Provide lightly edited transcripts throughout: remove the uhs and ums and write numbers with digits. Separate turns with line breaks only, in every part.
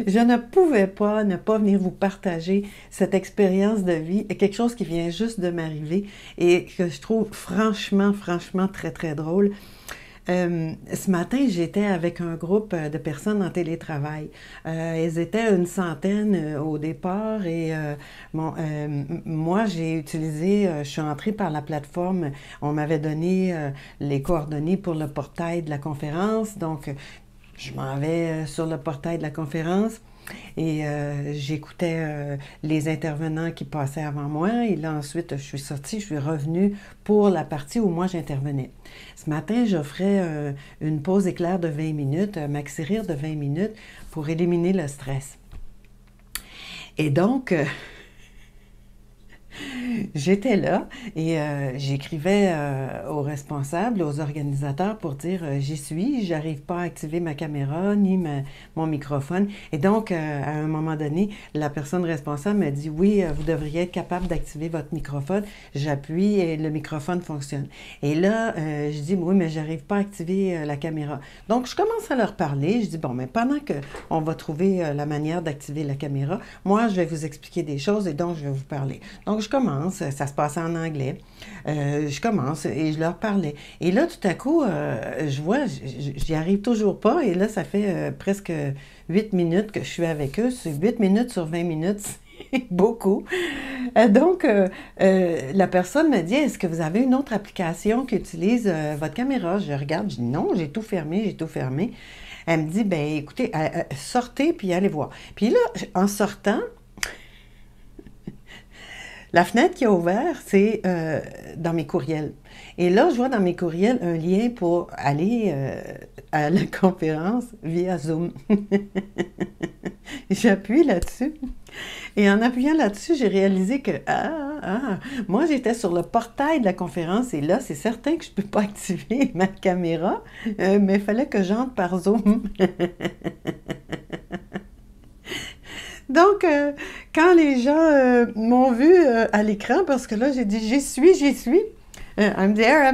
Je ne pouvais pas ne pas venir vous partager cette expérience de vie, quelque chose qui vient juste de m'arriver et que je trouve franchement très, très drôle. Ce matin, j'étais avec un groupe de personnes en télétravail. Elles étaient une centaine au départ et moi, j'ai utilisé, je suis entrée par la plateforme, on m'avait donné les coordonnées pour le portail de la conférence, donc je m'en vais sur le portail de la conférence et j'écoutais les intervenants qui passaient avant moi. Et là, ensuite, je suis sortie, je suis revenue pour la partie où moi j'intervenais. Ce matin, j'offrais une pause éclair de 20 minutes, un maxi rire de 20 minutes pour éliminer le stress. Et donc, j'étais là et j'écrivais aux responsables, aux organisateurs pour dire j'y suis, j'arrive pas à activer ma caméra ni mon microphone. Et donc, à un moment donné, la personne responsable m'a dit oui, vous devriez être capable d'activer votre microphone. J'appuie et le microphone fonctionne. Et là, je dis oui, mais j'arrive pas à activer la caméra. Donc, je commence à leur parler. Je dis bon, mais pendant qu'on va trouver la manière d'activer la caméra, moi, je vais vous expliquer des choses et donc je vais vous parler. Donc, je commence, ça se passait en anglais. Je commence et je leur parlais. Et là, tout à coup, je vois, j'y arrive toujours pas. Et là, ça fait presque 8 minutes que je suis avec eux. C'est 8 minutes sur 20 minutes, c'est beaucoup. Donc, la personne me dit, est-ce que vous avez une autre application qui utilise votre caméra? Je regarde, je dis non, j'ai tout fermé, j'ai tout fermé. Elle me dit, ben écoutez, sortez puis allez voir. Puis là, en sortant, la fenêtre qui a ouvert, c'est dans mes courriels. Et là, je vois dans mes courriels un lien pour aller à la conférence via Zoom. J'appuie là-dessus. Et en appuyant là-dessus, j'ai réalisé que, moi, j'étais sur le portail de la conférence et là, c'est certain que je ne peux pas activer ma caméra, mais il fallait que j'entre par Zoom. Donc, quand les gens m'ont vu à l'écran, parce que là, j'ai dit, j'y suis. I'm there.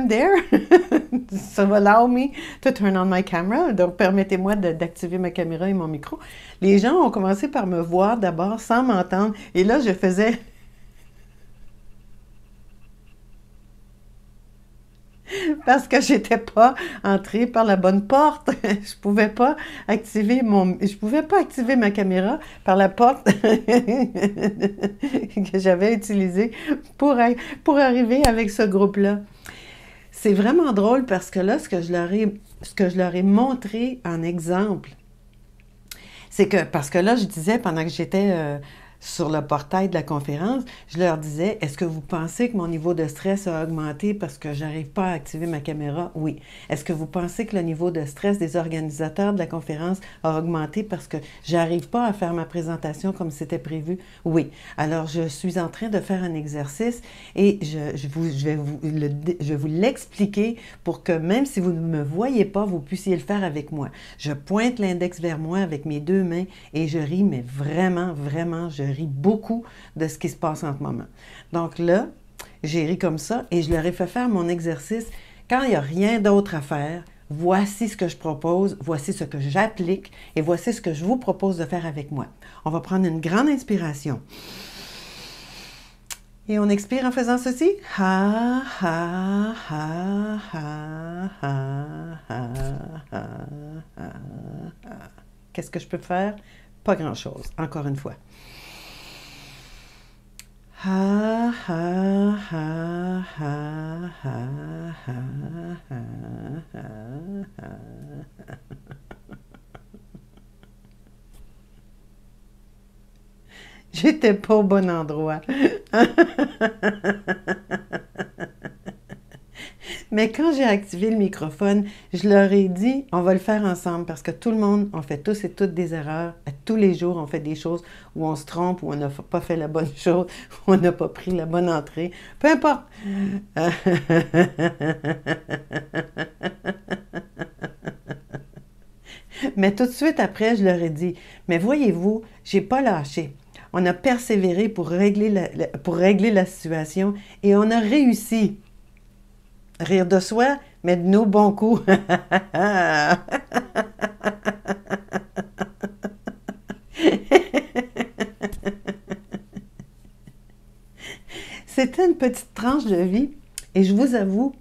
So allow me to turn on my camera. Donc, permettez-moi d'activer ma caméra et mon micro. Les gens ont commencé par me voir d'abord sans m'entendre. Et là, je faisais parce que j'étais pas entrée par la bonne porte. Je pouvais pas activer ma caméra par la porte que j'avais utilisée pour arriver avec ce groupe-là. C'est vraiment drôle parce que là, ce que je leur ai montré en exemple, c'est que, parce que là, je disais, pendant que j'étais sur le portail de la conférence, je leur disais, est-ce que vous pensez que mon niveau de stress a augmenté parce que j'arrive pas à activer ma caméra? Oui. Est-ce que vous pensez que le niveau de stress des organisateurs de la conférence a augmenté parce que j'arrive pas à faire ma présentation comme c'était prévu? Oui. Alors, je suis en train de faire un exercice et je vais vous l'expliquer pour que même si vous ne me voyez pas, vous puissiez le faire avec moi. Je pointe l'index vers moi avec mes deux mains et je ris, mais vraiment, je ris beaucoup de ce qui se passe en ce moment. Donc là, j'ai ri comme ça et je leur ai fait faire mon exercice. Quand il n'y a rien d'autre à faire, voici ce que je propose, voici ce que j'applique et voici ce que je vous propose de faire avec moi. On va prendre une grande inspiration. Et on expire en faisant ceci. Ha, ha, ha, ha, ha, ha, ha, ha. Qu'est-ce que je peux faire? Pas grand-chose. Encore une fois. Ha, ha, ha, ha, ha, ha, ha, ha, ha. J'étais pas au bon endroit. Mais quand j'ai activé le microphone, je leur ai dit, on va le faire ensemble parce que tout le monde, on fait tous et toutes des erreurs. Tous les jours, on fait des choses où on se trompe, où on n'a pas fait la bonne chose, où on n'a pas pris la bonne entrée. Peu importe. Mais tout de suite après, je leur ai dit, mais voyez-vous, j'ai pas lâché. On a persévéré pour régler la situation et on a réussi. Rire de soi, mais de nos bons coups. c'était une petite tranche de vie et je vous avoue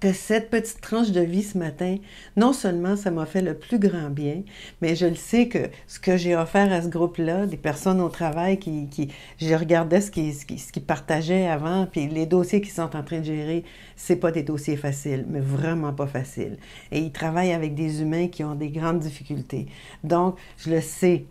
que cette petite tranche de vie ce matin, non seulement ça m'a fait le plus grand bien, mais je le sais que ce que j'ai offert à ce groupe-là, des personnes au travail je regardais ce qu'ils partageaient avant, puis les dossiers qu'ils sont en train de gérer, c'est pas des dossiers faciles, mais vraiment pas faciles. Et ils travaillent avec des humains qui ont des grandes difficultés. Donc, je le sais.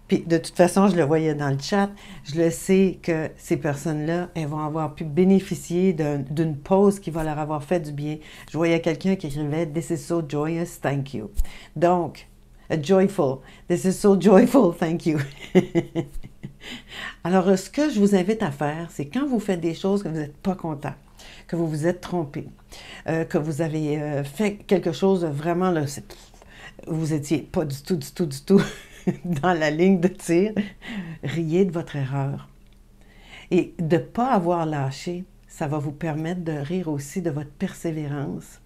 Puis de toute façon, je le voyais dans le chat, je le sais que ces personnes-là, elles vont avoir pu bénéficier d'une pause qui va leur avoir fait du bien. Je voyais quelqu'un qui écrivait "This is so joyous, thank you." Donc, joyful. "This is so joyful, thank you." Alors, ce que je vous invite à faire, c'est quand vous faites des choses que vous n'êtes pas content, que vous vous êtes trompé, que vous avez fait quelque chose de vraiment, là, vous étiez pas du tout dans la ligne de tir, riez de votre erreur. Et de ne pas avoir lâché, ça va vous permettre de rire aussi de votre persévérance.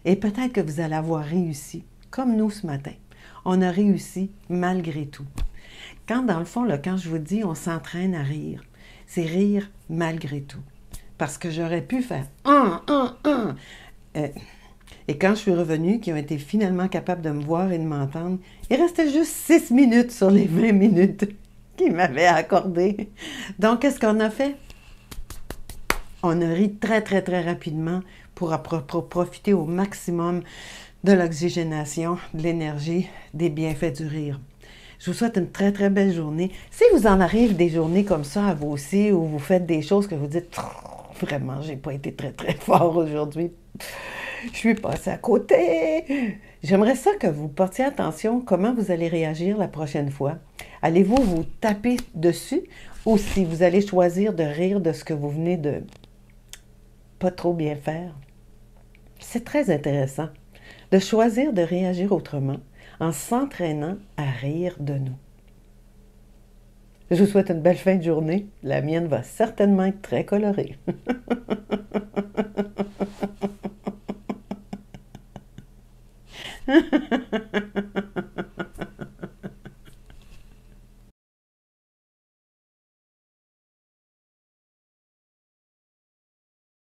Et peut-être que vous allez avoir réussi, comme nous ce matin. On a réussi malgré tout. Quand, dans le fond, là, quand je vous dis on s'entraîne à rire, c'est rire malgré tout. Parce que j'aurais pu faire et quand je suis revenue, qui ont été finalement capables de me voir et de m'entendre, il restait juste 6 minutes sur les 20 minutes qu'ils m'avaient accordées. Donc, qu'est-ce qu'on a fait? On a ri très, très, très rapidement pour profiter au maximum de l'oxygénation, de l'énergie, des bienfaits du rire. Je vous souhaite une très, très belle journée. Si vous en arrive des journées comme ça à vous aussi, où vous faites des choses que vous dites « Vraiment, j'ai pas été très, très fort aujourd'hui. Je suis passée à côté. » J'aimerais ça que vous portiez attention comment vous allez réagir la prochaine fois. Allez-vous vous taper dessus ou si vous allez choisir de rire de ce que vous venez de pas trop bien faire? C'est très intéressant de choisir de réagir autrement en s'entraînant à rire de nous. Je vous souhaite une belle fin de journée. La mienne va certainement être très colorée.